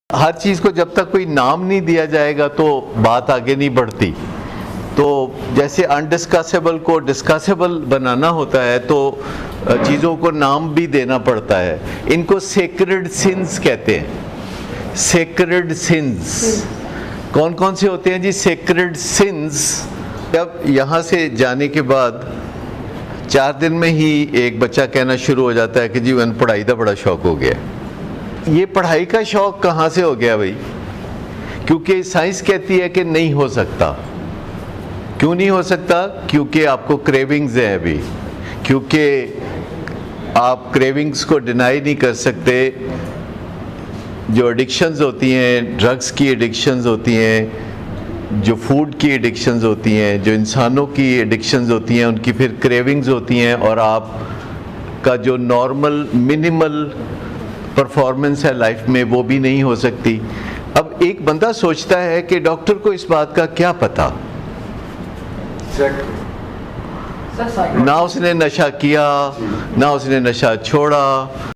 हर चीज़ को जब तक कोई नाम नहीं दिया जाएगा तो बात आगे नहीं बढ़ती। तो जैसे अनडिस्कसेबल को डिस्कसेबल बनाना होता है तो चीज़ों को नाम भी देना पड़ता है। इनको सेक्रेड सिंस कहते हैं। सेक्रेड सिंस कौन कौन से होते हैं जी? सेक्रेड सिंस जब यहाँ से जाने के बाद 4 दिन में ही एक बच्चा कहना शुरू हो जाता है कि जी मैंने पढ़ाई का बड़ा शौक हो गया। ये पढ़ाई का शौक कहाँ से हो गया भाई? क्योंकि साइंस कहती है कि नहीं हो सकता। क्यों नहीं हो सकता? क्योंकि आपको क्रेविंग्स है अभी, क्योंकि आप क्रेविंग्स को डिनाई नहीं कर सकते। जो एडिक्शंस होती हैं, ड्रग्स की एडिक्शंस होती हैं, जो फूड की एडिक्शंस होती हैं, जो इंसानों की एडिक्शंस होती हैं, उनकी फिर क्रेविंग्स होती हैं और आप का जो नॉर्मल मिनिमल परफॉर्मेंस है लाइफ में वो भी नहीं हो सकती। अब एक बंदा सोचता है कि डॉक्टर को इस बात का क्या पता, ना उसने नशा किया ना उसने नशा छोड़ा।